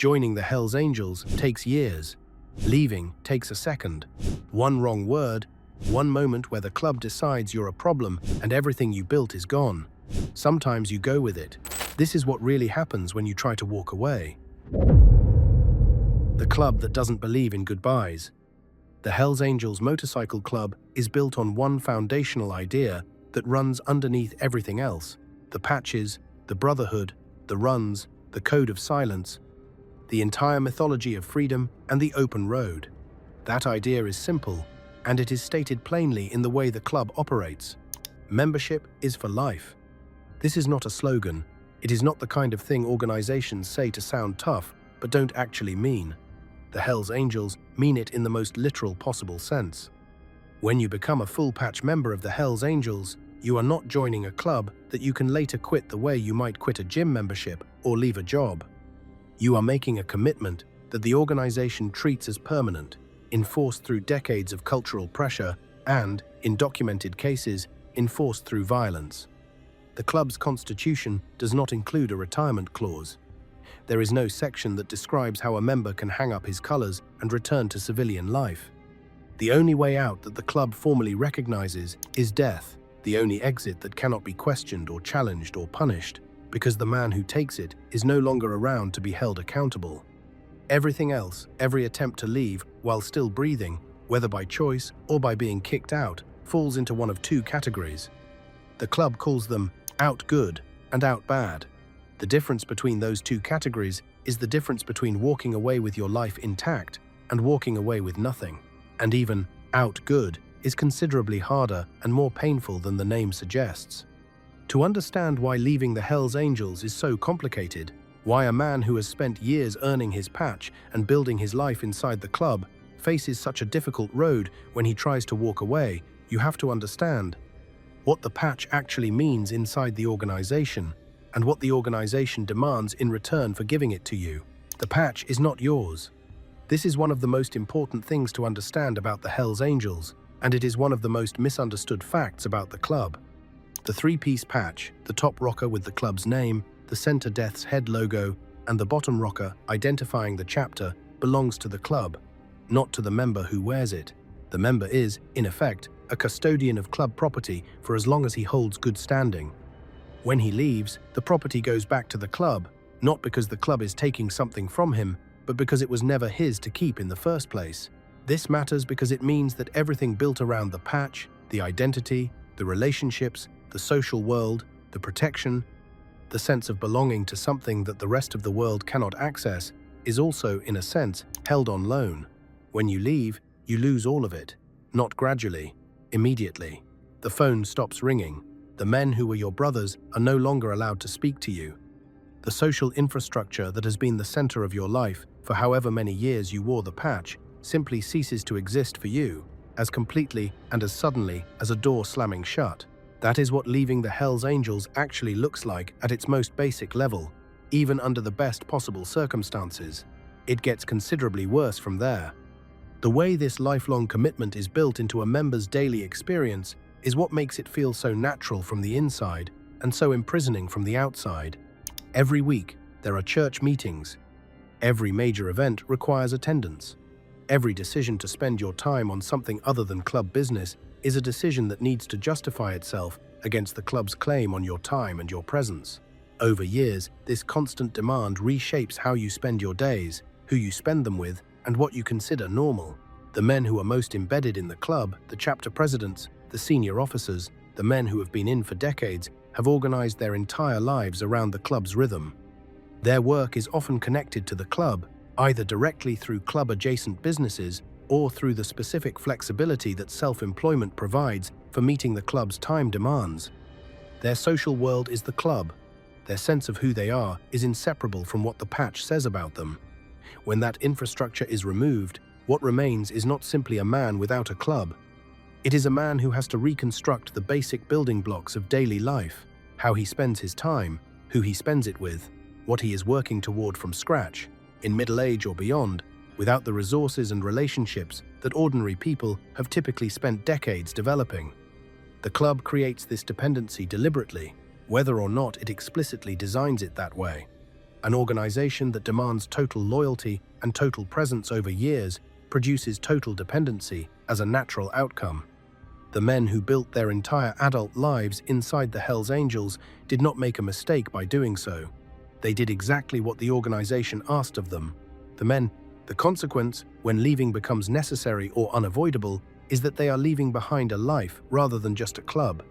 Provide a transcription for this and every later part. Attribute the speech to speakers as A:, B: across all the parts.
A: Joining the Hells Angels takes years. Leaving takes a second. One wrong word, one moment where the club decides you're a problem and everything you built is gone. Sometimes you go with it. This is what really happens when you try to walk away. The club that doesn't believe in goodbyes. The Hells Angels Motorcycle Club is built on one foundational idea that runs underneath everything else: the patches, the brotherhood, the runs, the code of silence, the entire mythology of freedom and the open road. That idea is simple, and it is stated plainly in the way the club operates. Membership is for life. This is not a slogan. It is not the kind of thing organizations say to sound tough, but don't actually mean. The Hells Angels mean it in the most literal possible sense. When you become a full-patch member of the Hells Angels, you are not joining a club that you can later quit the way you might quit a gym membership or leave a job. You are making a commitment that the organization treats as permanent, enforced through decades of cultural pressure and, in documented cases, enforced through violence. The club's constitution does not include a retirement clause. There is no section that describes how a member can hang up his colors and return to civilian life. The only way out that the club formally recognizes is death, the only exit that cannot be questioned or challenged or punished, because the man who takes it is no longer around to be held accountable. Everything else, every attempt to leave while still breathing, whether by choice or by being kicked out, falls into one of two categories. The club calls them out good and out bad. The difference between those two categories is the difference between walking away with your life intact and walking away with nothing. And even out good is considerably harder and more painful than the name suggests. To understand why leaving the Hells Angels is so complicated, why a man who has spent years earning his patch and building his life inside the club faces such a difficult road when he tries to walk away, you have to understand what the patch actually means inside the organization and what the organization demands in return for giving it to you. The patch is not yours. This is one of the most important things to understand about the Hells Angels, and it is one of the most misunderstood facts about the club. The three-piece patch, the top rocker with the club's name, the center Death's Head logo, and the bottom rocker identifying the chapter, belongs to the club, not to the member who wears it. The member is, in effect, a custodian of club property for as long as he holds good standing. When he leaves, the property goes back to the club, not because the club is taking something from him, but because it was never his to keep in the first place. This matters because it means that everything built around the patch, the identity, the relationships, the social world, the protection, the sense of belonging to something that the rest of the world cannot access, is also, in a sense, held on loan. When you leave, you lose all of it. Not gradually, immediately. The phone stops ringing. The men who were your brothers are no longer allowed to speak to you. The social infrastructure that has been the center of your life for however many years you wore the patch simply ceases to exist for you, as completely and as suddenly as a door slamming shut. That is what leaving the Hells Angels actually looks like at its most basic level, even under the best possible circumstances. It gets considerably worse from there. The way this lifelong commitment is built into a member's daily experience is what makes it feel so natural from the inside and so imprisoning from the outside. Every week, there are church meetings. Every major event requires attendance. Every decision to spend your time on something other than club business is a decision that needs to justify itself against the club's claim on your time and your presence. Over years, this constant demand reshapes how you spend your days, who you spend them with, and what you consider normal. The men who are most embedded in the club, the chapter presidents, the senior officers, the men who have been in for decades, have organized their entire lives around the club's rhythm. Their work is often connected to the club, either directly through club-adjacent businesses or through the specific flexibility that self-employment provides for meeting the club's time demands. Their social world is the club. Their sense of who they are is inseparable from what the patch says about them. When that infrastructure is removed, what remains is not simply a man without a club. It is a man who has to reconstruct the basic building blocks of daily life, how he spends his time, who he spends it with, what he is working toward from scratch, in middle age or beyond, without the resources and relationships that ordinary people have typically spent decades developing. The club creates this dependency deliberately, whether or not it explicitly designs it that way. An organization that demands total loyalty and total presence over years produces total dependency as a natural outcome. The men who built their entire adult lives inside the Hells Angels did not make a mistake by doing so. They did exactly what the organization asked of them. The consequence, when leaving becomes necessary or unavoidable, is that they are leaving behind a life rather than just a club.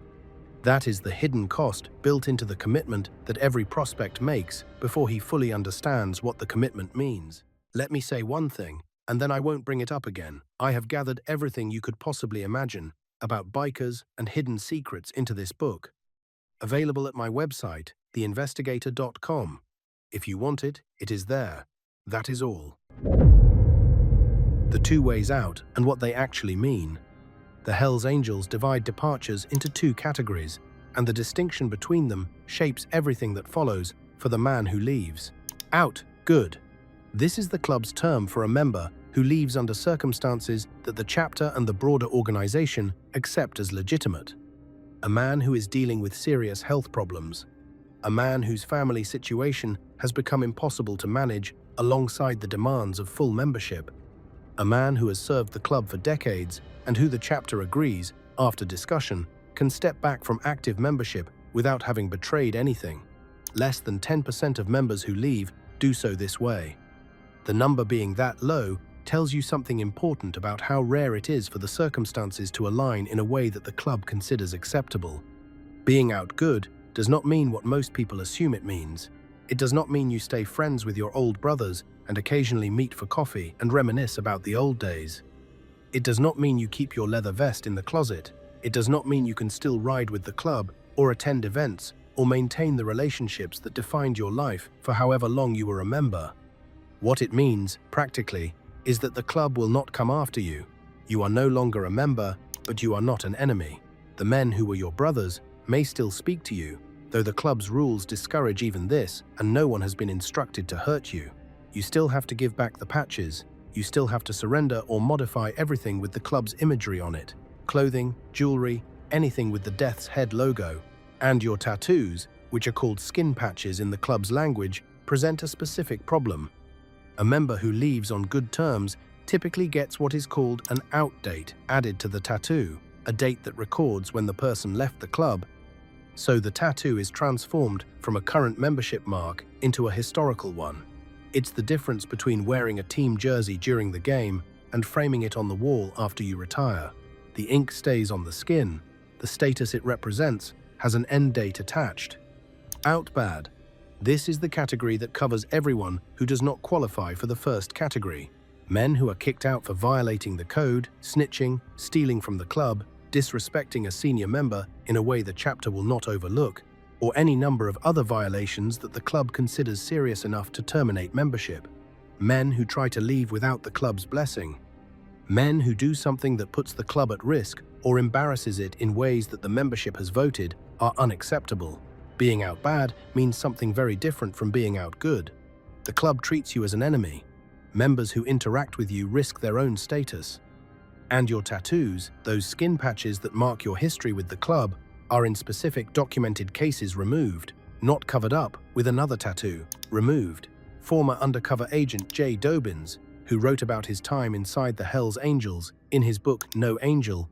A: That is the hidden cost built into the commitment that every prospect makes before he fully understands what the commitment means. Let me say one thing, and then I won't bring it up again. I have gathered everything you could possibly imagine about bikers and hidden secrets into this book. Available at my website, theinvestigator.com. If you want it, it is there. That is all. The two ways out and what they actually mean. The Hells Angels divide departures into two categories, and the distinction between them shapes everything that follows for the man who leaves. Out, good. This is the club's term for a member who leaves under circumstances that the chapter and the broader organization accept as legitimate. A man who is dealing with serious health problems. A man whose family situation has become impossible to manage alongside the demands of full membership. A man who has served the club for decades and who the chapter agrees, after discussion, can step back from active membership without having betrayed anything. Less than 10% of members who leave do so this way. The number being that low tells you something important about how rare it is for the circumstances to align in a way that the club considers acceptable. Being out good does not mean what most people assume it means. It does not mean you stay friends with your old brothers and occasionally meet for coffee and reminisce about the old days. It does not mean you keep your leather vest in the closet. It does not mean you can still ride with the club or attend events or maintain the relationships that defined your life for however long you were a member. What it means, practically, is that the club will not come after you. You are no longer a member, but you are not an enemy. The men who were your brothers may still speak to you, though the club's rules discourage even this, and no one has been instructed to hurt you. You still have to give back the patches. You still have to surrender or modify everything with the club's imagery on it. Clothing, jewelry, anything with the Death's Head logo. And your tattoos, which are called skin patches in the club's language, present a specific problem. A member who leaves on good terms typically gets what is called an out date added to the tattoo, a date that records when the person left the club. So the tattoo is transformed from a current membership mark into a historical one. It's the difference between wearing a team jersey during the game and framing it on the wall after you retire. The ink stays on the skin. The status it represents has an end date attached. Out bad. This is the category that covers everyone who does not qualify for the first category. Men who are kicked out for violating the code, snitching, stealing from the club, disrespecting a senior member in a way the chapter will not overlook, or any number of other violations that the club considers serious enough to terminate membership. Men who try to leave without the club's blessing. Men who do something that puts the club at risk or embarrasses it in ways that the membership has voted are unacceptable. Being out bad means something very different from being out good. The club treats you as an enemy. Members who interact with you risk their own status. And your tattoos, those skin patches that mark your history with the club, are in specific documented cases removed, not covered up with another tattoo. Removed. Former undercover agent Jay Dobbins, who wrote about his time inside the Hells Angels in his book No Angel,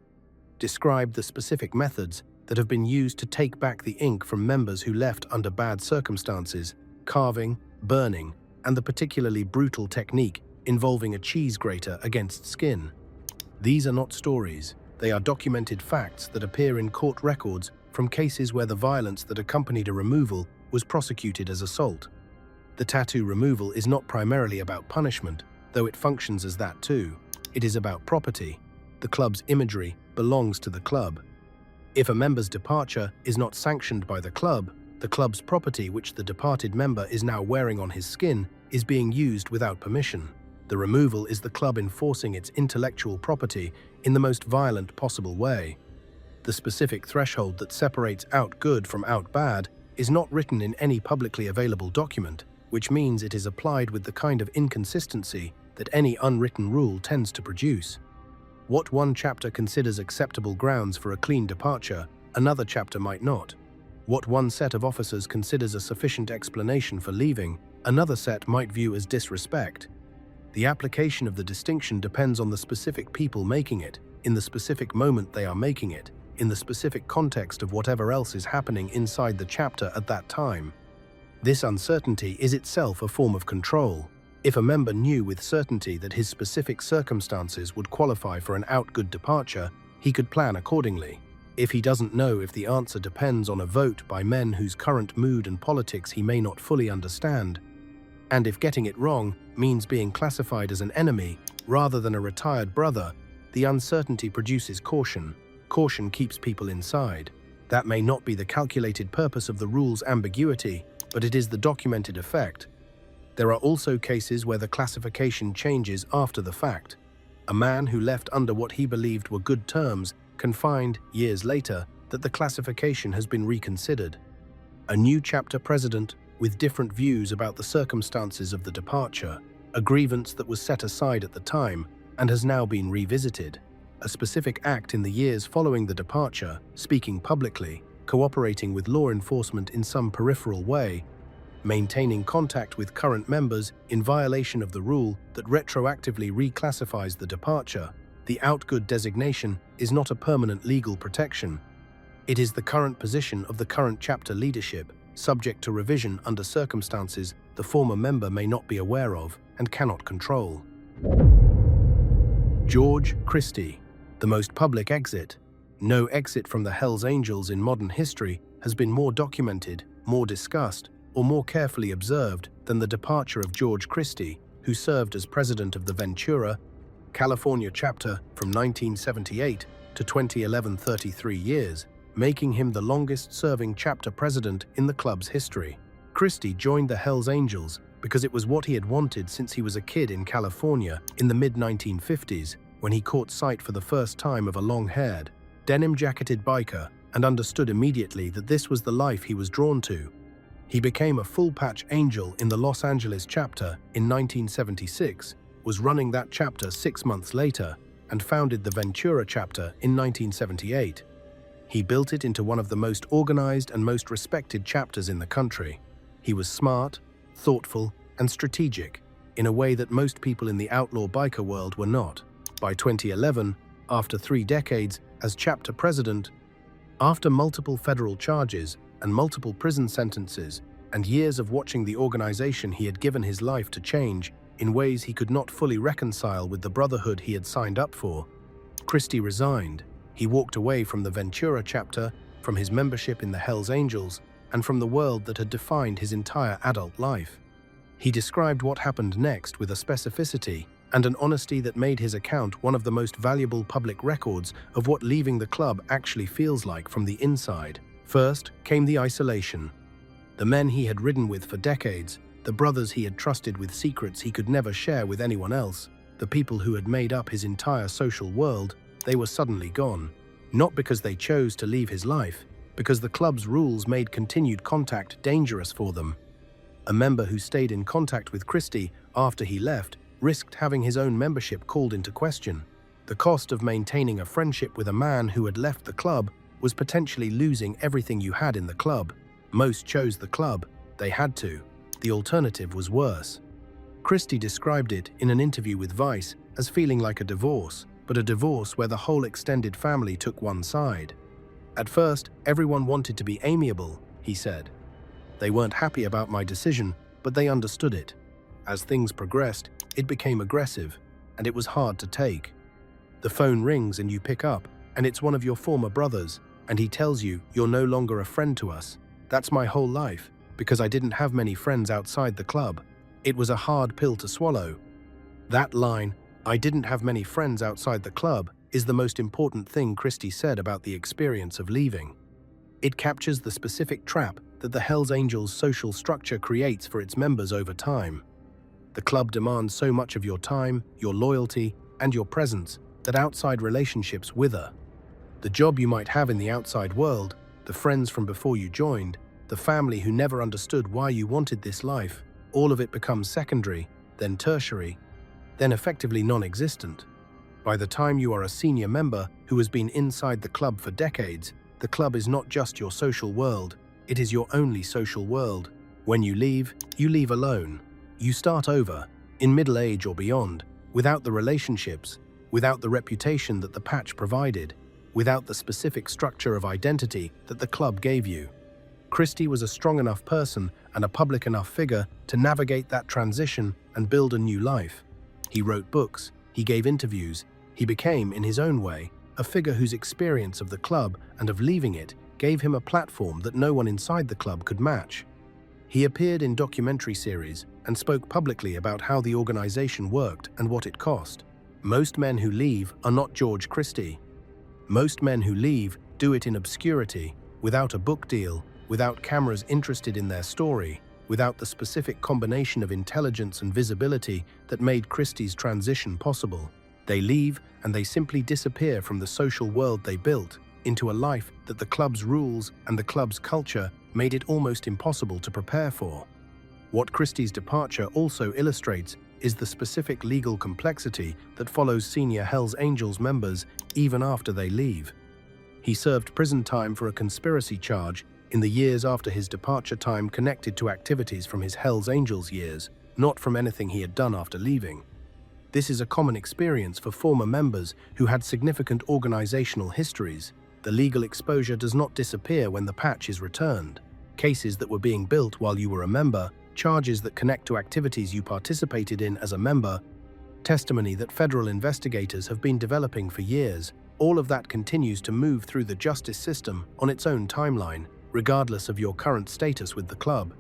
A: described the specific methods that have been used to take back the ink from members who left under bad circumstances, carving, burning, and the particularly brutal technique involving a cheese grater against skin. These are not stories. They are documented facts that appear in court records from cases where the violence that accompanied a removal was prosecuted as assault. The tattoo removal is not primarily about punishment, though it functions as that too. It is about property. The club's imagery belongs to the club. If a member's departure is not sanctioned by the club's property, which the departed member is now wearing on his skin, is being used without permission. The removal is the club enforcing its intellectual property in the most violent possible way. The specific threshold that separates out good from out bad is not written in any publicly available document, which means it is applied with the kind of inconsistency that any unwritten rule tends to produce. What one chapter considers acceptable grounds for a clean departure, another chapter might not. What one set of officers considers a sufficient explanation for leaving, Another set might view as disrespect. The application of the distinction depends on the specific people making it, in the specific moment they are making it, in the specific context of whatever else is happening inside the chapter at that time. This uncertainty is itself a form of control. If a member knew with certainty that his specific circumstances would qualify for an outgood departure, he could plan accordingly. If he doesn't know if the answer depends on a vote by men whose current mood and politics he may not fully understand, and if getting it wrong means being classified as an enemy rather than a retired brother, the uncertainty produces caution. Caution keeps people inside. That may not be the calculated purpose of the rule's ambiguity, but it is the documented effect. There are also cases where the classification changes after the fact. A man who left under what he believed were good terms can find, years later, that the classification has been reconsidered. A new chapter president with different views about the circumstances of the departure, a grievance that was set aside at the time and has now been revisited. A specific act in the years following the departure, speaking publicly, cooperating with law enforcement in some peripheral way, maintaining contact with current members in violation of the rule that retroactively reclassifies the departure. The outgood designation is not a permanent legal protection. It is the current position of the current chapter leadership, subject to revision under circumstances the former member may not be aware of and cannot control. George Christie, the most public exit. No exit from the Hells Angels in modern history has been more documented, more discussed, or more carefully observed than the departure of George Christie, who served as president of the Ventura, California chapter from 1978 to 2011, 33 years, making him the longest-serving chapter president in the club's history. Christie joined the Hells Angels because it was what he had wanted since he was a kid in California in the mid-1950s, when he caught sight for the first time of a long-haired, denim-jacketed biker and understood immediately that this was the life he was drawn to. He became a full-patch angel in the Los Angeles chapter in 1976, was running that chapter 6 months later, and founded the Ventura chapter in 1978. He built it into one of the most organized and most respected chapters in the country. He was smart, thoughtful, and strategic, in a way that most people in the outlaw biker world were not. By 2011, after 3 decades as chapter president, after multiple federal charges and multiple prison sentences, and years of watching the organization he had given his life to change in ways he could not fully reconcile with the brotherhood he had signed up for, Christie resigned. He walked away from the Ventura chapter, from his membership in the Hells Angels, and from the world that had defined his entire adult life. He described what happened next with a specificity and an honesty that made his account one of the most valuable public records of what leaving the club actually feels like from the inside. First came the isolation. The men he had ridden with for decades, the brothers he had trusted with secrets he could never share with anyone else, the people who had made up his entire social world, they were suddenly gone. Not because they chose to leave his life, because the club's rules made continued contact dangerous for them. A member who stayed in contact with Christie after he left risked having his own membership called into question. The cost of maintaining a friendship with a man who had left the club was potentially losing everything you had in the club. Most chose the club. They had to. The alternative was worse. Christie described it in an interview with Vice as feeling like a divorce, but a divorce where the whole extended family took one side. At first, everyone wanted to be amiable, he said. They weren't happy about my decision, but they understood it. As things progressed, it became aggressive, and it was hard to take. The phone rings and you pick up, and it's one of your former brothers, and he tells you you're no longer a friend to us. That's my whole life, because I didn't have many friends outside the club. It was a hard pill to swallow. That line, "I didn't have many friends outside the club," is the most important thing Christie said about the experience of leaving. It captures the specific trap that the Hells Angels' social structure creates for its members over time. The club demands so much of your time, your loyalty, and your presence that outside relationships wither. The job you might have in the outside world, the friends from before you joined, the family who never understood why you wanted this life, all of it becomes secondary, then tertiary, then effectively non-existent. By the time you are a senior member who has been inside the club for decades, the club is not just your social world, it is your only social world. When you leave alone. You start over, in middle age or beyond, without the relationships, without the reputation that the patch provided, without the specific structure of identity that the club gave you. Christie was a strong enough person and a public enough figure to navigate that transition and build a new life. He wrote books, he gave interviews, he became, in his own way, a figure whose experience of the club and of leaving it gave him a platform that no one inside the club could match. He appeared in documentary series and spoke publicly about how the organization worked and what it cost. Most men who leave are not George Christie. Most men who leave do it in obscurity, without a book deal, without cameras interested in their story, without the specific combination of intelligence and visibility that made Christie's transition possible. They leave and they simply disappear from the social world they built into a life that the club's rules and the club's culture made it almost impossible to prepare for. What Christie's departure also illustrates is the specific legal complexity that follows senior Hells Angels members even after they leave. He served prison time for a conspiracy charge in the years after his departure time connected to activities from his Hells Angels years, not from anything he had done after leaving. This is a common experience for former members who had significant organizational histories. The legal exposure does not disappear when the patch is returned. Cases that were being built while you were a member, charges that connect to activities you participated in as a member, testimony that federal investigators have been developing for years, all of that continues to move through the justice system on its own timeline, regardless of your current status with the club.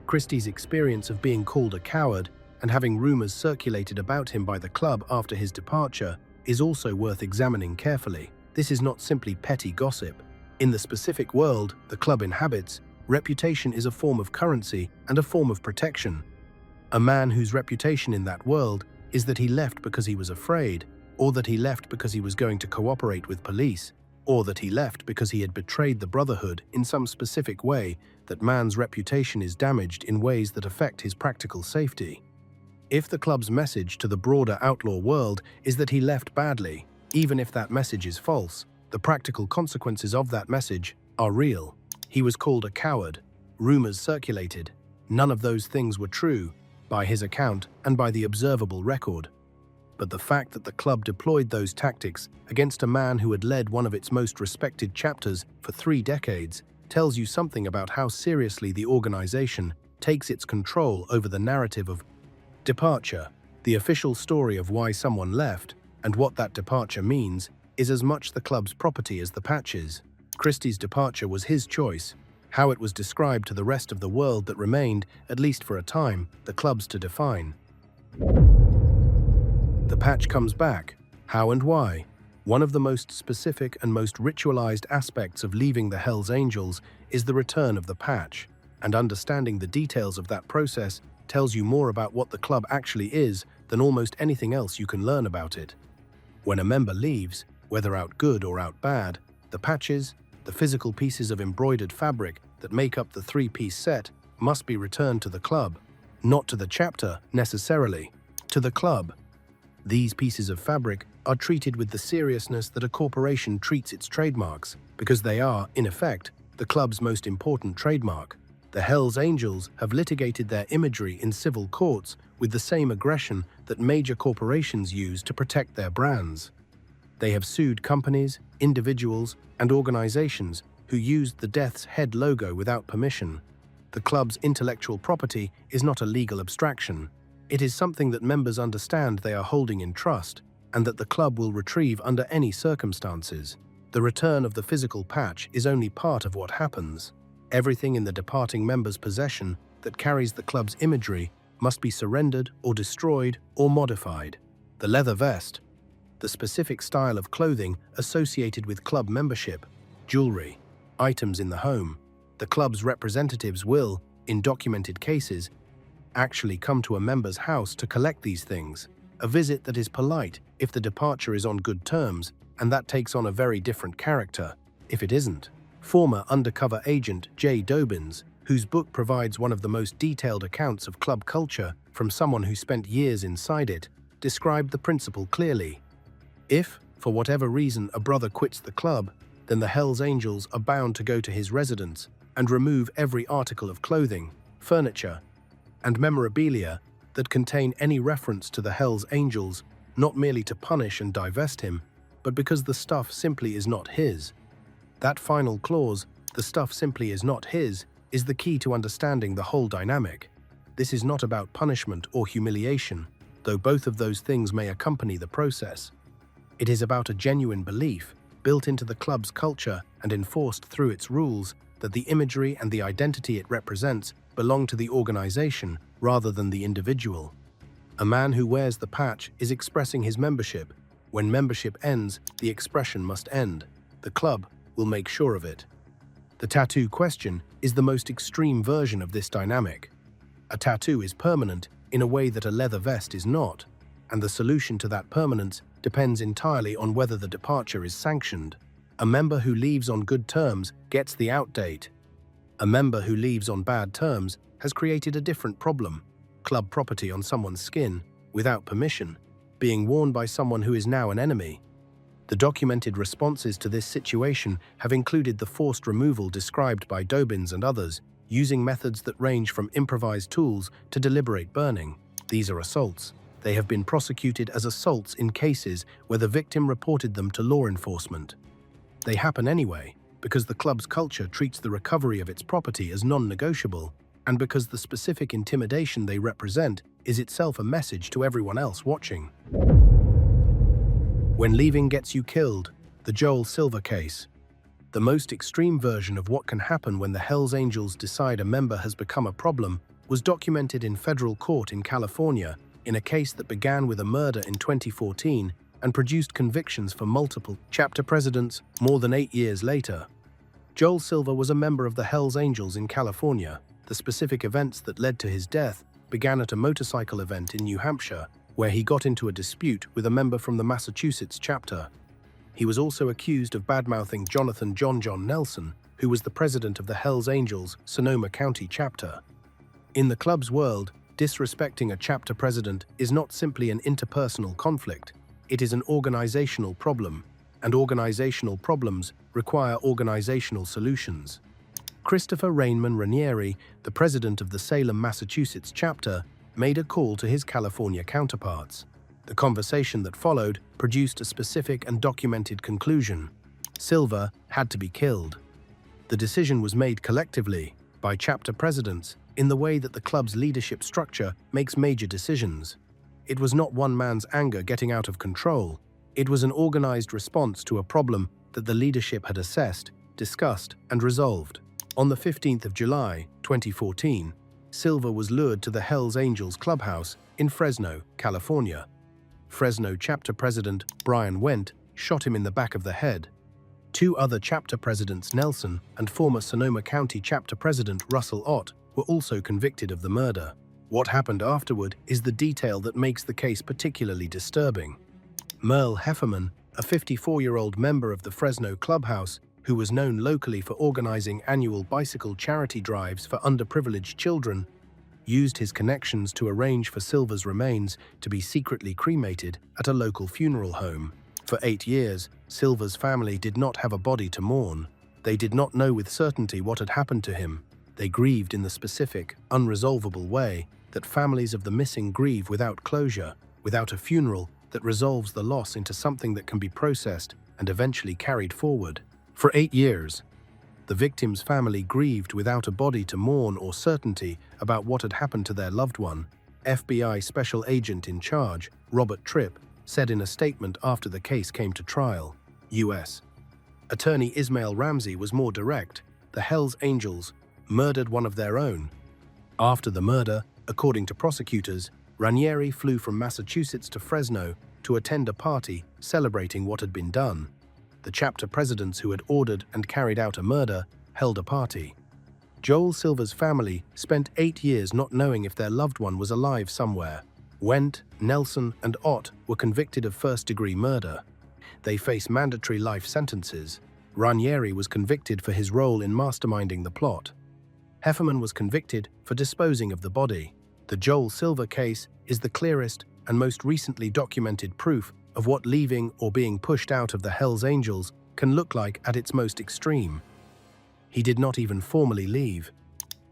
A: Christie's experience of being called a coward and having rumors circulated about him by the club after his departure is also worth examining carefully. This is not simply petty gossip. In the specific world the club inhabits, reputation is a form of currency and a form of protection. A man whose reputation in that world is that he left because he was afraid, or that he left because he was going to cooperate with police, or that he left because he had betrayed the brotherhood in some specific way, that man's reputation is damaged in ways that affect his practical safety. If the club's message to the broader outlaw world is that he left badly, even if that message is false, the practical consequences of that message are real. He was called a coward. Rumors circulated. None of those things were true, by his account and by the observable record. But the fact that the club deployed those tactics against a man who had led one of its most respected chapters for 3 decades tells you something about how seriously the organization takes its control over the narrative of departure. The official story of why someone left and what that departure means is as much the club's property as the patch's. Christie's departure was his choice. How it was described to the rest of the world that remained, at least for a time, the club's to define. The patch comes back. How and why? One of the most specific and most ritualized aspects of leaving the Hells Angels is the return of the patch, and understanding the details of that process tells you more about what the club actually is than almost anything else you can learn about it. When a member leaves, whether out good or out bad, the patches, the physical pieces of embroidered fabric that make up the 3-piece set, must be returned to the club, not to the chapter necessarily, to the club. These pieces of fabric are treated with the seriousness that a corporation treats its trademarks, because they are, in effect, the club's most important trademark. The Hells Angels have litigated their imagery in civil courts with the same aggression that major corporations use to protect their brands. They have sued companies, individuals, and organizations who used the Death's Head logo without permission. The club's intellectual property is not a legal abstraction. It is something that members understand they are holding in trust, and that the club will retrieve under any circumstances. The return of the physical patch is only part of what happens. Everything in the departing member's possession that carries the club's imagery must be surrendered or destroyed or modified. The leather vest, the specific style of clothing associated with club membership, jewelry, items in the home. The club's representatives will, in documented cases, actually come to a member's house to collect these things, a visit that is polite if the departure is on good terms, and that takes on a very different character if it isn't. Former undercover agent Jay Dobbins, whose book provides one of the most detailed accounts of club culture from someone who spent years inside it, described the principle clearly. If, for whatever reason, a brother quits the club, then the Hells Angels are bound to go to his residence and remove every article of clothing, furniture, and memorabilia that contain any reference to the Hells Angels, not merely to punish and divest him, but because the stuff simply is not his. That final clause, "the stuff simply is not his," is the key to understanding the whole dynamic. This is not about punishment or humiliation, though both of those things may accompany the process. It is about a genuine belief, built into the club's culture and enforced through its rules, that the imagery and the identity it represents belong to the organization rather than the individual. A man who wears the patch is expressing his membership. When membership ends, the expression must end. The club will make sure of it. The tattoo question is the most extreme version of this dynamic. A tattoo is permanent in a way that a leather vest is not, and the solution to that permanence depends entirely on whether the departure is sanctioned. A member who leaves on good terms gets the out date. A member who leaves on bad terms has created a different problem: club property on someone's skin, without permission, being worn by someone who is now an enemy. The documented responses to this situation have included the forced removal described by Dobbins and others, using methods that range from improvised tools to deliberate burning. These are assaults. They have been prosecuted as assaults in cases where the victim reported them to law enforcement. They happen anyway, because the club's culture treats the recovery of its property as non-negotiable, and because the specific intimidation they represent is itself a message to everyone else watching. When leaving gets you killed, the Joel Silva case. The most extreme version of what can happen when the Hells Angels decide a member has become a problem was documented in federal court in California in a case that began with a murder in 2014 and produced convictions for multiple chapter presidents more than 8 years later. Joel Silva was a member of the Hells Angels in California. The specific events that led to his death began at a motorcycle event in New Hampshire, where he got into a dispute with a member from the Massachusetts chapter. He was also accused of badmouthing Jonathan John Nelson, who was the president of the Hells Angels Sonoma County chapter. In the club's world, disrespecting a chapter president is not simply an interpersonal conflict, it is an organizational problem, and organizational problems require organizational solutions. Christopher Rainman Ranieri, the president of the Salem, Massachusetts chapter, made a call to his California counterparts. The conversation that followed produced a specific and documented conclusion. Silva had to be killed. The decision was made collectively, by chapter presidents, in the way that the club's leadership structure makes major decisions. It was not one man's anger getting out of control. It was an organized response to a problem that the leadership had assessed, discussed, and resolved. On the 15th of July, 2014, Silva was lured to the Hells Angels clubhouse in Fresno, California. Fresno chapter president Brian Wendt shot him in the back of the head. 2 other chapter presidents, Nelson and former Sonoma County chapter president Russell Ott, were also convicted of the murder. What happened afterward is the detail that makes the case particularly disturbing. Merle Hefferman, a 54-year-old member of the Fresno clubhouse, who was known locally for organizing annual bicycle charity drives for underprivileged children, used his connections to arrange for Silva's remains to be secretly cremated at a local funeral home. For 8 years, Silva's family did not have a body to mourn. They did not know with certainty what had happened to him. They grieved in the specific, unresolvable way that families of the missing grieve without closure, without a funeral that resolves the loss into something that can be processed and eventually carried forward. For 8 years, the victim's family grieved without a body to mourn or certainty about what had happened to their loved one. FBI Special Agent in charge, Robert Tripp, said in a statement after the case came to trial. U.S. Attorney Ismail Ramsey was more direct. The Hells Angels murdered one of their own. After the murder, according to prosecutors, Ranieri flew from Massachusetts to Fresno to attend a party celebrating what had been done. The chapter presidents who had ordered and carried out a murder held a party. Joel Silva's family spent 8 years not knowing if their loved one was alive somewhere. Wendt, Nelson, and Ott were convicted of first-degree murder. They face mandatory life sentences. Ranieri was convicted for his role in masterminding the plot. Hefferman was convicted for disposing of the body. The Joel Silva case is the clearest and most recently documented proof of what leaving or being pushed out of the Hells Angels can look like at its most extreme. He did not even formally leave.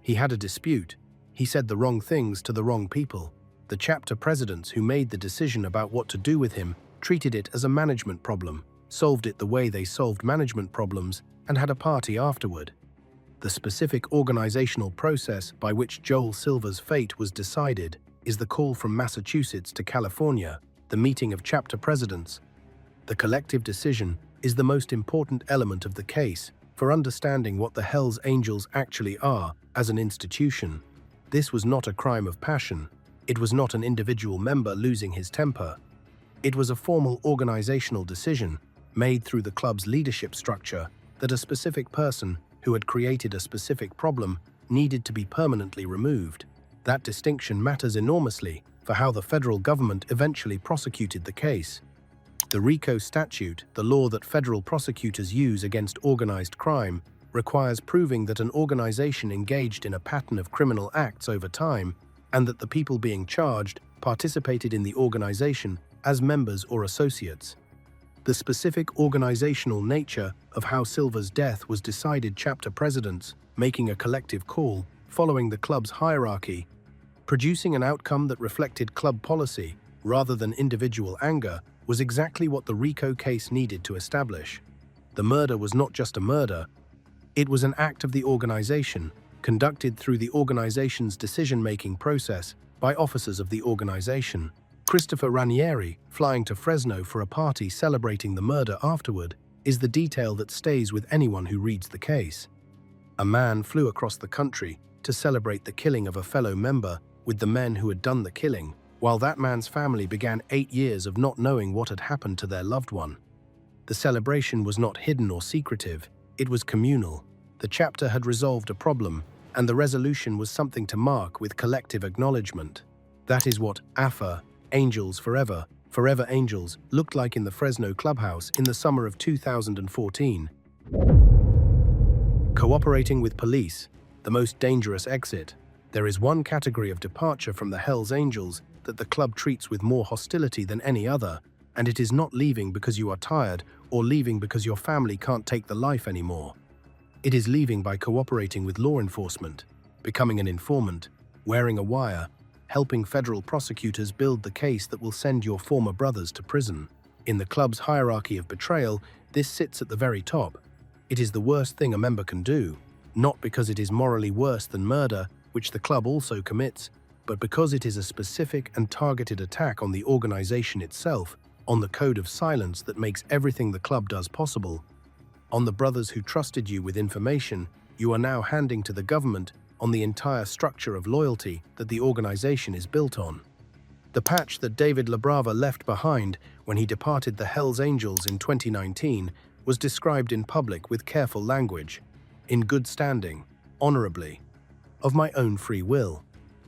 A: He had a dispute. He said the wrong things to the wrong people. The chapter presidents who made the decision about what to do with him treated it as a management problem, solved it the way they solved management problems, and had a party afterward. The specific organizational process by which Joel Silva's fate was decided is the call from Massachusetts to California, the meeting of chapter presidents. The collective decision is the most important element of the case for understanding what the Hells Angels actually are as an institution. This was not a crime of passion. It was not an individual member losing his temper. It was a formal organizational decision made through the club's leadership structure that a specific person who had created a specific problem needed to be permanently removed. That distinction matters enormously for how the federal government eventually prosecuted the case. The RICO statute, the law that federal prosecutors use against organized crime, requires proving that an organization engaged in a pattern of criminal acts over time and that the people being charged participated in the organization as members or associates. The specific organizational nature of how Silva's death was decided chapter presidents, making a collective call, following the club's hierarchy, producing an outcome that reflected club policy rather than individual anger, was exactly what the RICO case needed to establish. The murder was not just a murder, it was an act of the organization, conducted through the organization's decision-making process by officers of the organization. Christopher Ranieri, flying to Fresno for a party celebrating the murder afterward, is the detail that stays with anyone who reads the case. A man flew across the country to celebrate the killing of a fellow member with the men who had done the killing, while that man's family began 8 years of not knowing what had happened to their loved one. The celebration was not hidden or secretive, it was communal. The chapter had resolved a problem, and the resolution was something to mark with collective acknowledgement. That is what AFA, Angels Forever, Forever Angels, looked like in the Fresno clubhouse in the summer of 2014. Cooperating with police, the most dangerous exit. There is one category of departure from the Hells Angels that the club treats with more hostility than any other, and it is not leaving because you are tired or leaving because your family can't take the life anymore. It is leaving by cooperating with law enforcement, becoming an informant, wearing a wire, helping federal prosecutors build the case that will send your former brothers to prison. In the club's hierarchy of betrayal, this sits at the very top. It is the worst thing a member can do, not because it is morally worse than murder, which the club also commits, but because it is a specific and targeted attack on the organization itself, on the code of silence that makes everything the club does possible. On the brothers who trusted you with information, you are now handing to the government on the entire structure of loyalty that the organization is built on. The patch that David Labrava left behind when he departed the Hells Angels in 2019 was described in public with careful language, in good standing, honorably, of my own free will.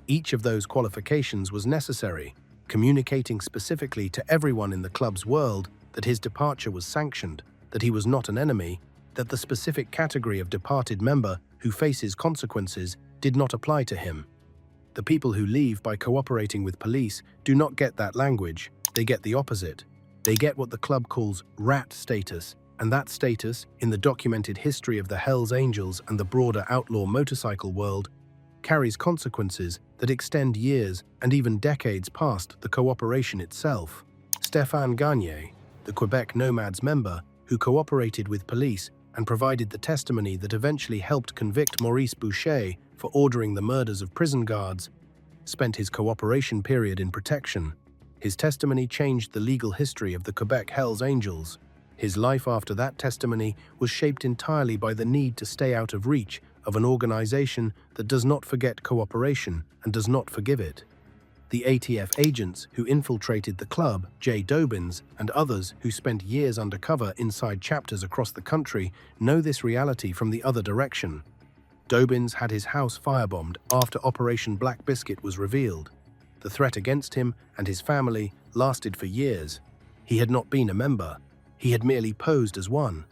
A: Each of those qualifications was necessary, communicating specifically to everyone in the club's world that his departure was sanctioned, that he was not an enemy, that the specific category of departed member who faces consequences did not apply to him. The people who leave by cooperating with police do not get that language, they get the opposite. They get what the club calls rat status, and that status, in the documented history of the Hells Angels and the broader outlaw motorcycle world, carries consequences that extend years and even decades past the cooperation itself. Stéphane Gagné, the Quebec Nomads member who cooperated with police and provided the testimony that eventually helped convict Maurice Boucher for ordering the murders of prison guards, spent his cooperation period in protection. His testimony changed the legal history of the Quebec Hells Angels. His life after that testimony was shaped entirely by the need to stay out of reach of an organization that does not forget cooperation and does not forgive it. The ATF agents who infiltrated the club, Jay Dobbins, and others who spent years undercover inside chapters across the country know this reality from the other direction. Dobbins had his house firebombed after Operation Black Biscuit was revealed. The threat against him and his family lasted for years. He had not been a member. He had merely posed as one.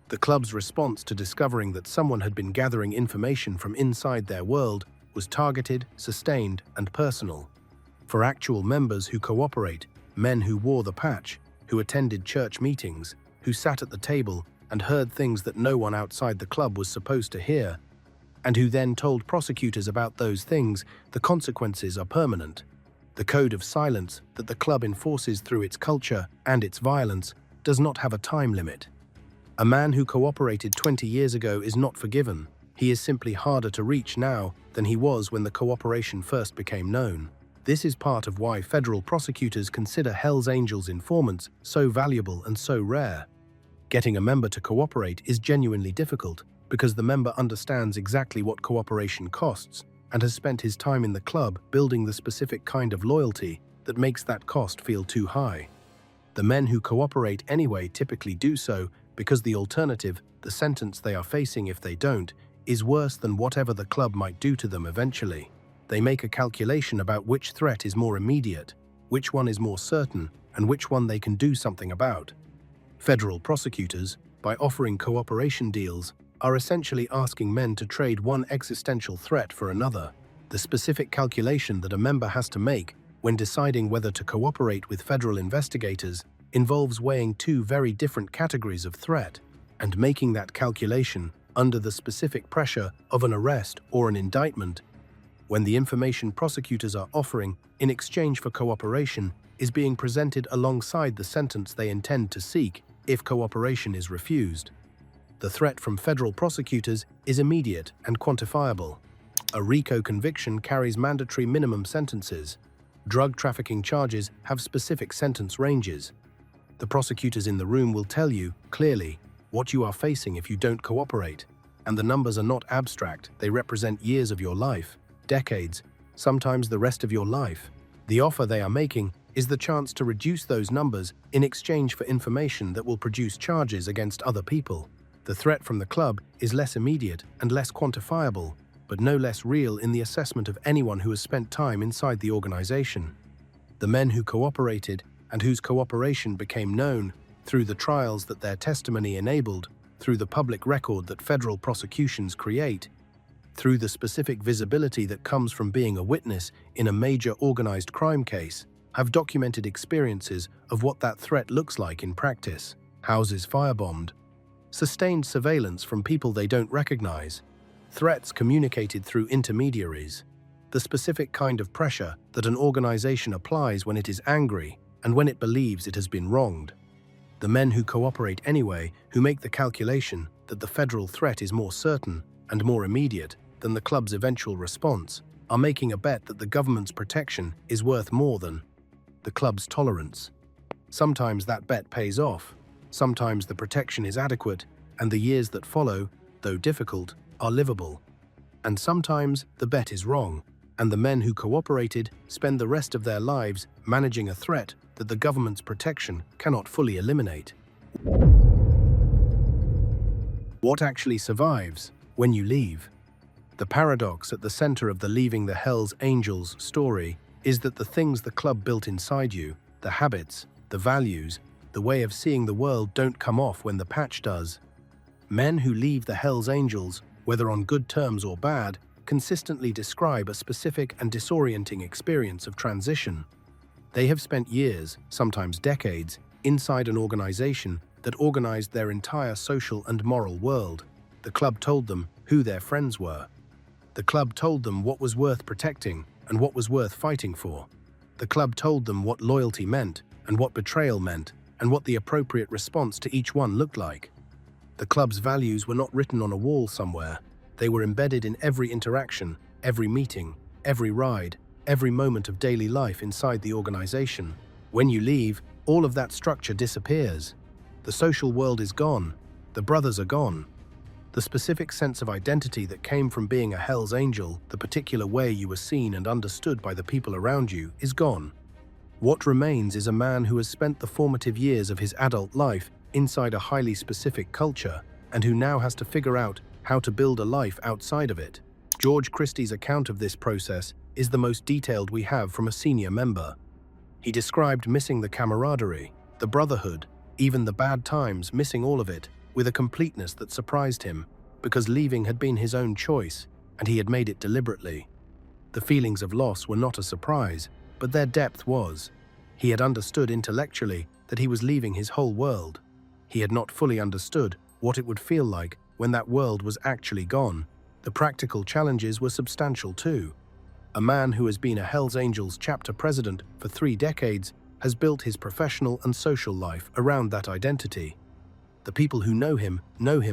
A: The club's response to discovering that someone had been gathering information from inside their world was targeted, sustained, and personal. For actual members who cooperate, men who wore the patch, who attended church meetings, who sat at the table and heard things that no one outside the club was supposed to hear, and who then told prosecutors about those things, the consequences are permanent. The code of silence that the club enforces through its culture and its violence does not have a time limit. A man who cooperated 20 years ago is not forgiven. He is simply harder to reach now than he was when the cooperation first became known. This is part of why federal prosecutors consider Hells Angels informants so valuable and so rare. Getting a member to cooperate is genuinely difficult because the member understands exactly what cooperation costs and has spent his time in the club building the specific kind of loyalty that makes that cost feel too high. The men who cooperate anyway typically do so because the alternative, the sentence they are facing if they don't, is worse than whatever the club might do to them eventually. They make a calculation about which threat is more immediate, which one is more certain, and which one they can do something about. Federal prosecutors, by offering cooperation deals, are essentially asking men to trade one existential threat for another. The specific calculation that a member has to make when deciding whether to cooperate with federal investigators involves weighing two very different categories of threat and making that calculation under the specific pressure of an arrest or an indictment, when the information prosecutors are offering in exchange for cooperation is being presented alongside the sentence they intend to seek if cooperation is refused. The threat from federal prosecutors is immediate and quantifiable. A RICO conviction carries mandatory minimum sentences. Drug trafficking charges have specific sentence ranges. The prosecutors in the room will tell you, clearly, what you are facing if you don't cooperate. And the numbers are not abstract, they represent years of your life, decades, sometimes the rest of your life. The offer they are making is the chance to reduce those numbers in exchange for information that will produce charges against other people. The threat from the club is less immediate and less quantifiable, but no less real in the assessment of anyone who has spent time inside the organization. The men who cooperated and whose cooperation became known through the trials that their testimony enabled, through the public record that federal prosecutions create, through the specific visibility that comes from being a witness in a major organized crime case, have documented experiences of what that threat looks like in practice. Houses firebombed, sustained surveillance from people they don't recognize, threats communicated through intermediaries, the specific kind of pressure that an organization applies when it is angry and when it believes it has been wronged. The men who cooperate anyway, who make the calculation that the federal threat is more certain and more immediate than the club's eventual response, are making a bet that the government's protection is worth more than the club's tolerance. Sometimes that bet pays off, sometimes the protection is adequate, and the years that follow, though difficult, are livable. And sometimes the bet is wrong, and the men who cooperated spend the rest of their lives managing a threat that the government's protection cannot fully eliminate. What actually survives when you leave? The paradox at the center of the Leaving the Hells Angels story is that the things the club built inside you, the habits, the values, the way of seeing the world don't come off when the patch does. Men who leave the Hells Angels, whether on good terms or bad, consistently describe a specific and disorienting experience of transition. They have spent years, sometimes decades, inside an organization that organized their entire social and moral world. The club told them who their friends were. The club told them what was worth protecting and what was worth fighting for. The club told them what loyalty meant and what betrayal meant and what the appropriate response to each one looked like. The club's values were not written on a wall somewhere. They were embedded in every interaction, every meeting, every ride, every moment of daily life inside the organization. When you leave, all of that structure disappears. The social world is gone. The brothers are gone. The specific sense of identity that came from being a Hells Angel, the particular way you were seen and understood by the people around you, is gone. What remains is a man who has spent the formative years of his adult life inside a highly specific culture and who now has to figure out how to build a life outside of it. George Christie's account of this process is the most detailed we have from a senior member. He described missing the camaraderie, the brotherhood, even the bad times, missing all of it, with a completeness that surprised him, because leaving had been his own choice, and he had made it deliberately. The feelings of loss were not a surprise, but their depth was. He had understood intellectually that he was leaving his whole world. He had not fully understood what it would feel like when that world was actually gone. The practical challenges were substantial too. A man who has been a Hells Angels chapter president for 3 decades has built his professional and social life around that identity. The people who know him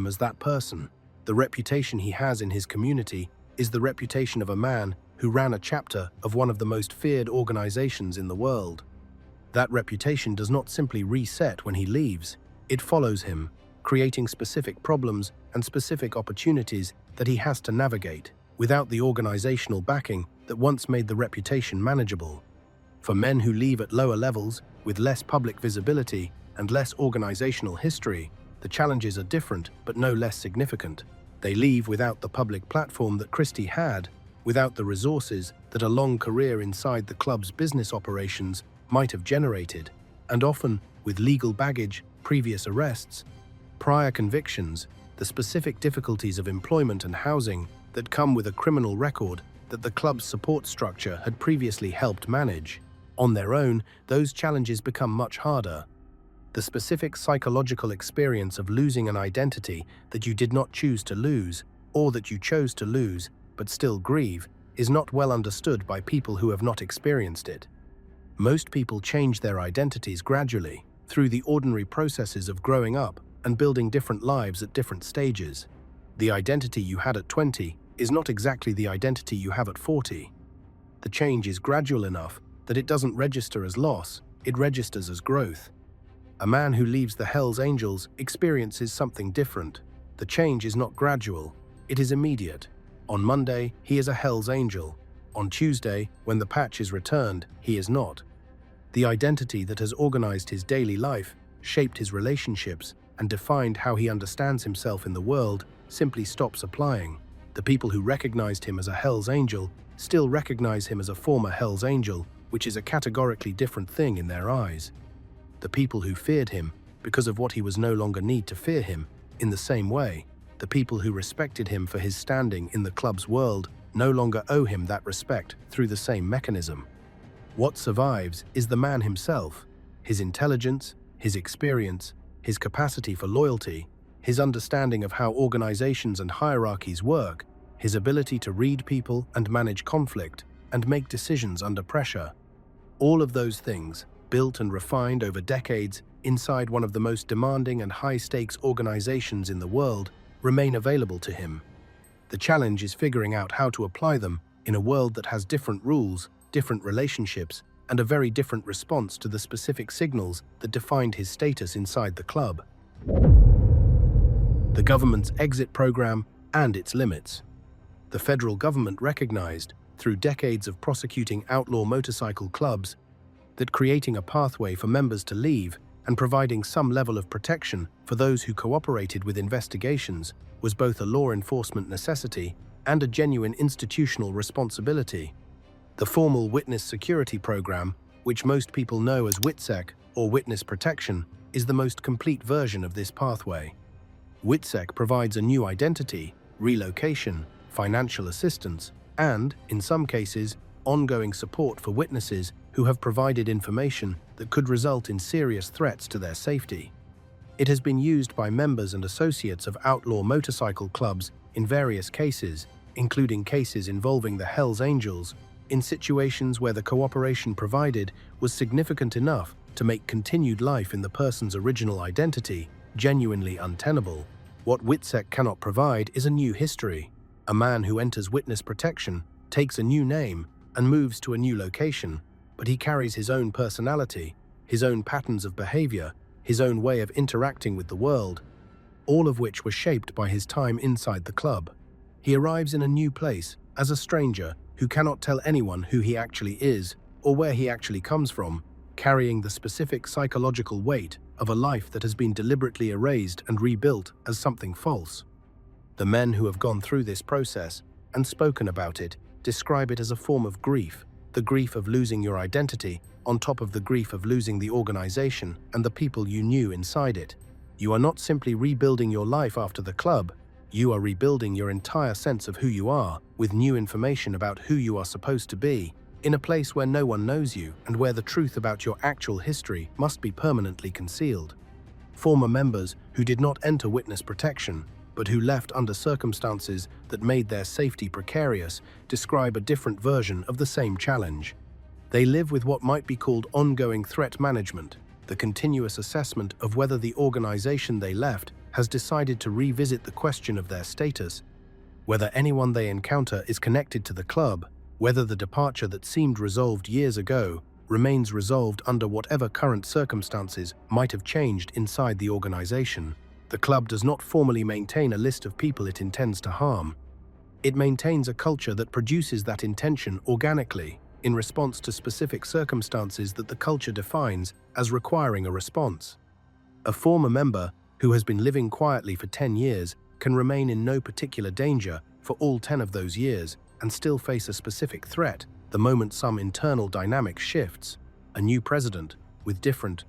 A: as that person. The reputation he has in his community is the reputation of a man who ran a chapter of one of the most feared organizations in the world. That reputation does not simply reset when he leaves, it follows him, creating specific problems and specific opportunities that he has to navigate, without the organizational backing that once made the reputation manageable. For men who leave at lower levels, with less public visibility and less organizational history, the challenges are different but no less significant. They leave without the public platform that Christie had, without the resources that a long career inside the club's business operations might have generated, and often with legal baggage, previous arrests, prior convictions, the specific difficulties of employment and housing that come with a criminal record that the club's support structure had previously helped manage. On their own, those challenges become much harder. The specific psychological experience of losing an identity that you did not choose to lose, or that you chose to lose but still grieve, is not well understood by people who have not experienced it. Most people change their identities gradually, through the ordinary processes of growing up and building different lives at different stages. The identity you had at 20 is not exactly the identity you have at 40. The change is gradual enough that it doesn't register as loss, it registers as growth. A man who leaves the Hells Angels experiences something different. The change is not gradual, it is immediate. On Monday, he is a Hells Angel. On Tuesday, when the patch is returned, he is not. The identity that has organized his daily life, shaped his relationships, and defined how he understands himself in the world simply stops applying. The people who recognized him as a Hells Angel still recognize him as a former Hells Angel, which is a categorically different thing in their eyes. The people who feared him because of what he was no longer need to fear him, in the same way, the people who respected him for his standing in the club's world no longer owe him that respect through the same mechanism. What survives is the man himself, his intelligence, his experience, his capacity for loyalty, his understanding of how organizations and hierarchies work, his ability to read people and manage conflict and make decisions under pressure. All of those things, built and refined over decades inside one of the most demanding and high-stakes organizations in the world, remain available to him. The challenge is figuring out how to apply them in a world that has different rules, different relationships, and a very different response to the specific signals that defined his status inside the club. The government's exit program and its limits. The federal government recognized, through decades of prosecuting outlaw motorcycle clubs, that creating a pathway for members to leave and providing some level of protection for those who cooperated with investigations was both a law enforcement necessity and a genuine institutional responsibility. The formal Witness Security Program, which most people know as WITSEC or Witness Protection, is the most complete version of this pathway. WITSEC provides a new identity, relocation, financial assistance, and, in some cases, ongoing support for witnesses who have provided information that could result in serious threats to their safety. It has been used by members and associates of outlaw motorcycle clubs in various cases, including cases involving the Hells Angels, in situations where the cooperation provided was significant enough to make continued life in the person's original identity genuinely untenable. What WITSEC cannot provide is a new history. A man who enters witness protection takes a new name and moves to a new location, but he carries his own personality, his own patterns of behavior, his own way of interacting with the world, all of which were shaped by his time inside the club. He arrives in a new place as a stranger who cannot tell anyone who he actually is or where he actually comes from, carrying the specific psychological weight of a life that has been deliberately erased and rebuilt as something false. The men who have gone through this process and spoken about it describe it as a form of grief, the grief of losing your identity on top of the grief of losing the organization and the people you knew inside it. You are not simply rebuilding your life after the club, you are rebuilding your entire sense of who you are with new information about who you are supposed to be, in a place where no one knows you and where the truth about your actual history must be permanently concealed. Former members who did not enter witness protection, but who left under circumstances that made their safety precarious, describe a different version of the same challenge. They live with what might be called ongoing threat management, the continuous assessment of whether the organization they left has decided to revisit the question of their status, whether anyone they encounter is connected to the club, whether the departure that seemed resolved years ago remains resolved under whatever current circumstances might have changed inside the organization. The club does not formally maintain a list of people it intends to harm. It maintains a culture that produces that intention organically, in response to specific circumstances that the culture defines as requiring a response. A former member who has been living quietly for 10 years can remain in no particular danger for all 10 of those years and still face a specific threat the moment some internal dynamic shifts, a new president with different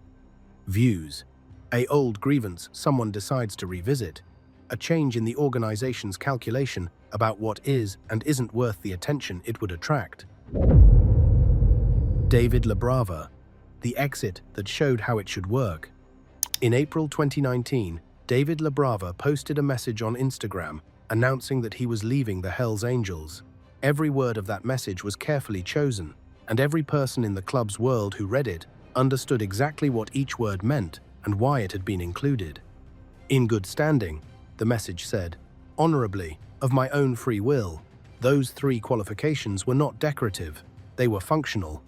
A: views, an old grievance someone decides to revisit, a change in the organization's calculation about what is and isn't worth the attention it would attract. David Labrava, the exit that showed how it should work. In April 2019, David Labrava posted a message on Instagram announcing that he was leaving the Hells Angels. Every word of that message was carefully chosen, and every person in the club's world who read it understood exactly what each word meant and why it had been included. In good standing, the message said, honorably, of my own free will. Those three qualifications were not decorative, they were functional.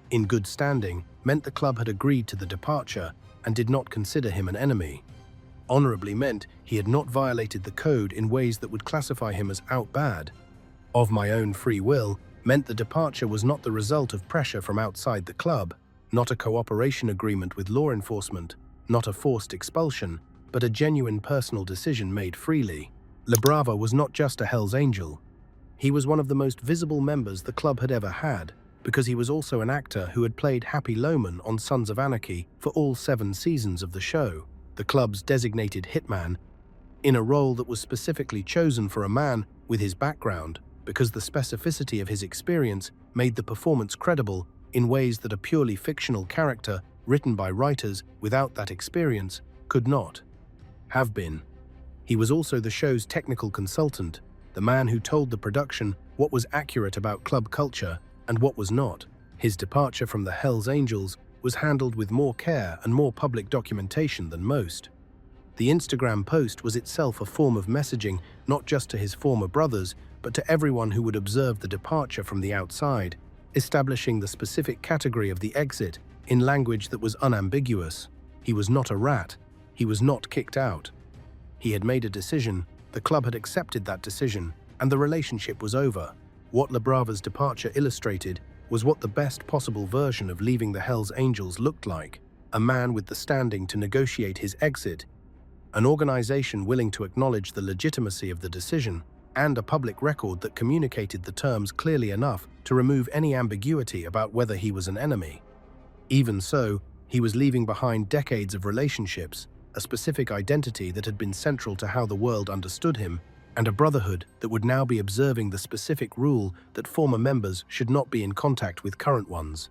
A: In good standing meant the club had agreed to the departure and did not consider him an enemy. Honorably meant he had not violated the code in ways that would classify him as out bad. Of my own free will meant the departure was not the result of pressure from outside the club, not a cooperation agreement with law enforcement, not a forced expulsion, but a genuine personal decision made freely. Labrava was not just a Hells Angel. He was one of the most visible members the club had ever had, because he was also an actor who had played Happy Loman on Sons of Anarchy for all 7 seasons of the show, the club's designated hitman, in a role that was specifically chosen for a man with his background, because the specificity of his experience made the performance credible in ways that a purely fictional character written by writers without that experience could not have been. He was also the show's technical consultant, the man who told the production what was accurate about club culture and what was not. His departure from the Hells Angels was handled with more care and more public documentation than most. The Instagram post was itself a form of messaging not just to his former brothers, but to everyone who would observe the departure from the outside, establishing the specific category of the exit in language that was unambiguous. He was not a rat. He was not kicked out. He had made a decision, the club had accepted that decision, and the relationship was over. What Labrava's departure illustrated was what the best possible version of leaving the Hells Angels looked like: a man with the standing to negotiate his exit, an organization willing to acknowledge the legitimacy of the decision, and a public record that communicated the terms clearly enough to remove any ambiguity about whether he was an enemy. Even so, he was leaving behind decades of relationships, a specific identity that had been central to how the world understood him, and a brotherhood that would now be observing the specific rule that former members should not be in contact with current ones.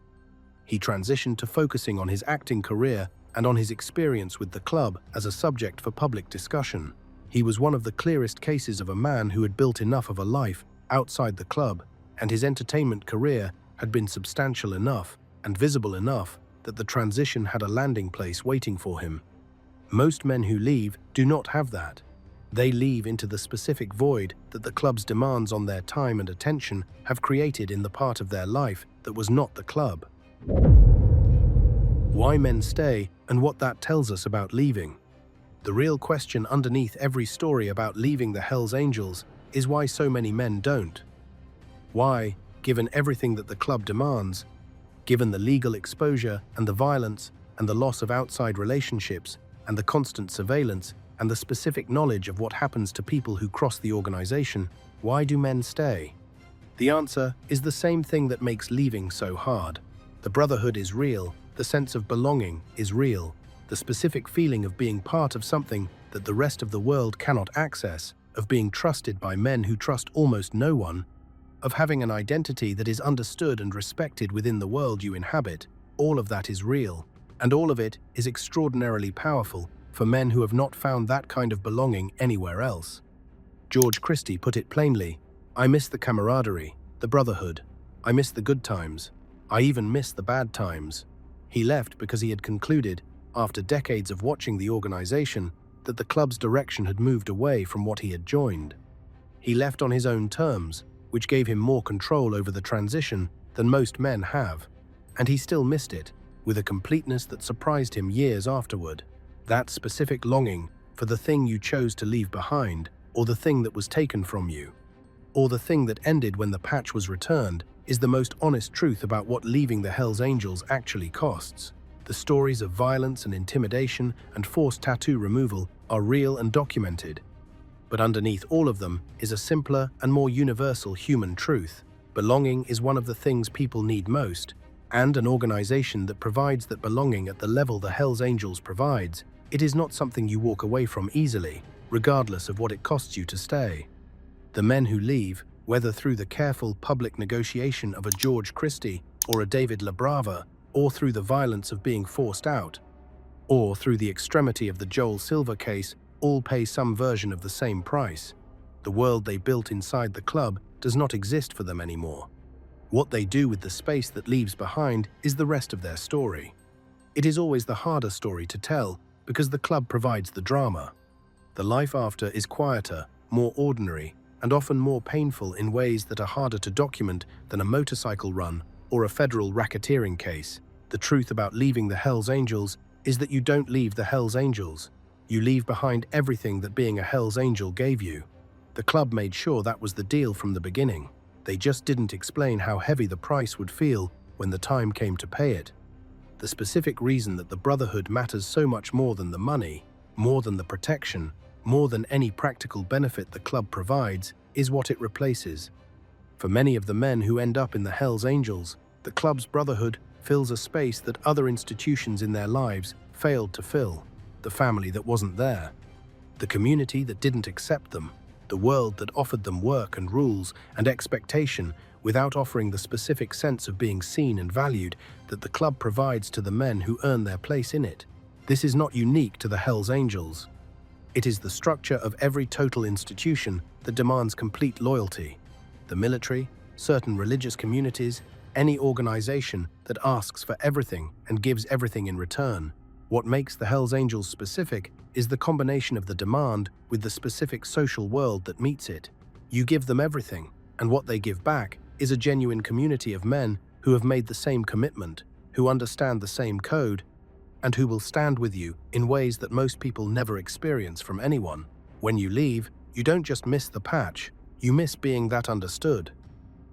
A: He transitioned to focusing on his acting career and on his experience with the club as a subject for public discussion. He was one of the clearest cases of a man who had built enough of a life outside the club, and his entertainment career had been substantial enough and visible enough that the transition had a landing place waiting for him. Most men who leave do not have that. They leave into the specific void that the club's demands on their time and attention have created in the part of their life that was not the club. Why men stay and what that tells us about leaving. The real question underneath every story about leaving the Hells Angels is why so many men don't. Why, given everything that the club demands, given the legal exposure and the violence and the loss of outside relationships and the constant surveillance and the specific knowledge of what happens to people who cross the organization, why do men stay? The answer is the same thing that makes leaving so hard. The brotherhood is real, the sense of belonging is real, the specific feeling of being part of something that the rest of the world cannot access, of being trusted by men who trust almost no one, of having an identity that is understood and respected within the world you inhabit. All of that is real, and all of it is extraordinarily powerful for men who have not found that kind of belonging anywhere else. George Christie put it plainly, "I miss the camaraderie, the brotherhood. I miss the good times. I even miss the bad times." He left because he had concluded, after decades of watching the organization, that the club's direction had moved away from what he had joined. He left on his own terms, which gave him more control over the transition than most men have, and he still missed it, with a completeness that surprised him years afterward. That specific longing for the thing you chose to leave behind, or the thing that was taken from you, or the thing that ended when the patch was returned, is the most honest truth about what leaving the Hells Angels actually costs. The stories of violence and intimidation and forced tattoo removal are real and documented. But underneath all of them is a simpler and more universal human truth. Belonging is one of the things people need most, and an organization that provides that belonging at the level the Hells Angels provides, it is not something you walk away from easily, regardless of what it costs you to stay. The men who leave, whether through the careful public negotiation of a George Christie or a David Labrava, or through the violence of being forced out, or through the extremity of the Joel Silva case, all pay some version of the same price. The world they built inside the club does not exist for them anymore. What they do with the space that leaves behind is the rest of their story. It is always the harder story to tell because the club provides the drama. The life after is quieter, more ordinary, and often more painful in ways that are harder to document than a motorcycle run or a federal racketeering case. The truth about leaving the Hells Angels is that you don't leave the Hells Angels. You leave behind everything that being a Hells Angel gave you. The club made sure that was the deal from the beginning. They just didn't explain how heavy the price would feel when the time came to pay it. The specific reason that the brotherhood matters so much more than the money, more than the protection, more than any practical benefit the club provides, is what it replaces. For many of the men who end up in the Hells Angels, the club's brotherhood fills a space that other institutions in their lives failed to fill. The family that wasn't there, the community that didn't accept them, the world that offered them work and rules and expectation without offering the specific sense of being seen and valued that the club provides to the men who earn their place in it. This is not unique to the Hells Angels. It is the structure of every total institution that demands complete loyalty. The military, certain religious communities, any organization that asks for everything and gives everything in return. What makes the Hells Angels specific is the combination of the demand with the specific social world that meets it. You give them everything, and what they give back is a genuine community of men who have made the same commitment, who understand the same code, and who will stand with you in ways that most people never experience from anyone. When you leave, you don't just miss the patch, you miss being that understood.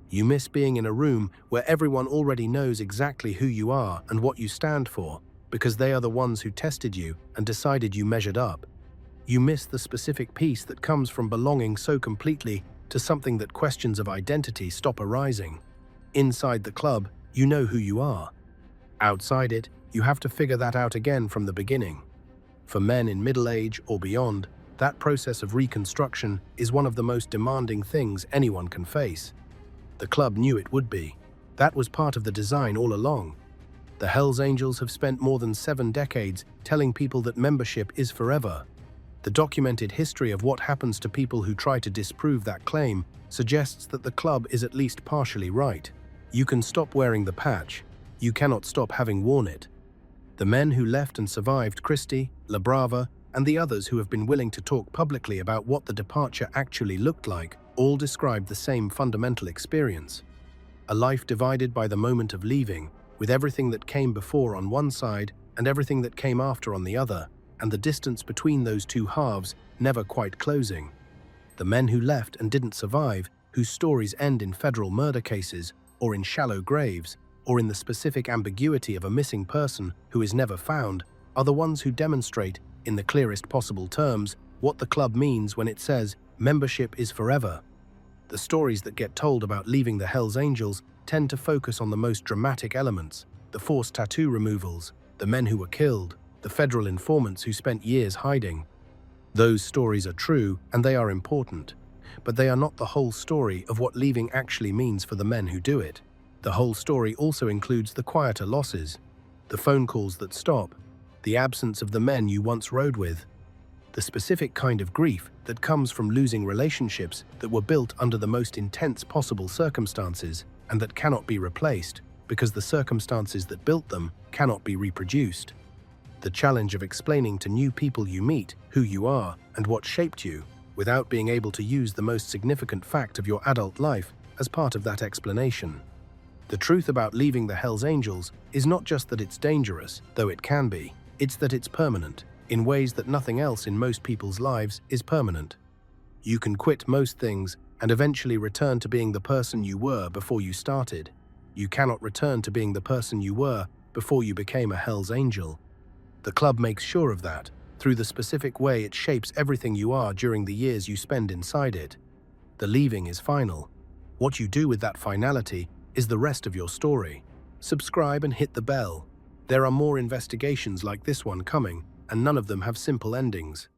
A: You miss being in a room where everyone already knows exactly who you are and what you stand for, because they are the ones who tested you and decided you measured up. You miss the specific peace that comes from belonging so completely to something that questions of identity stop arising. Inside the club, you know who you are. Outside it, you have to figure that out again from the beginning. For men in middle age or beyond, that process of reconstruction is one of the most demanding things anyone can face. The club knew it would be. That was part of the design all along. The Hells Angels have spent more than 7 decades telling people that membership is forever. The documented history of what happens to people who try to disprove that claim suggests that the club is at least partially right. You can stop wearing the patch. You cannot stop having worn it. The men who left and survived Christie, Labrava, and the others who have been willing to talk publicly about what the departure actually looked like all described the same fundamental experience. A life divided by the moment of leaving, with everything that came before on one side and everything that came after on the other, and the distance between those two halves never quite closing. The men who left and didn't survive, whose stories end in federal murder cases, or in shallow graves, or in the specific ambiguity of a missing person who is never found, are the ones who demonstrate, in the clearest possible terms, what the club means when it says, membership is forever. The stories that get told about leaving the Hells Angels tend to focus on the most dramatic elements, the forced tattoo removals, the men who were killed, the federal informants who spent years hiding. Those stories are true and they are important, but they are not the whole story of what leaving actually means for the men who do it. The whole story also includes the quieter losses, the phone calls that stop, the absence of the men you once rode with, The specific kind of grief that comes from losing relationships that were built under the most intense possible circumstances and that cannot be replaced because the circumstances that built them cannot be reproduced. The challenge of explaining to new people you meet who you are and what shaped you, without being able to use the most significant fact of your adult life as part of that explanation. The truth about leaving the Hells Angels is not just that it's dangerous, though it can be, it's that it's permanent, in ways that nothing else in most people's lives is permanent. You can quit most things and eventually return to being the person you were before you started. You cannot return to being the person you were before you became a Hells Angel. The club makes sure of that, through the specific way it shapes everything you are during the years you spend inside it. The leaving is final. What you do with that finality is the rest of your story. Subscribe and hit the bell. There are more investigations like this one coming, and none of them have simple endings.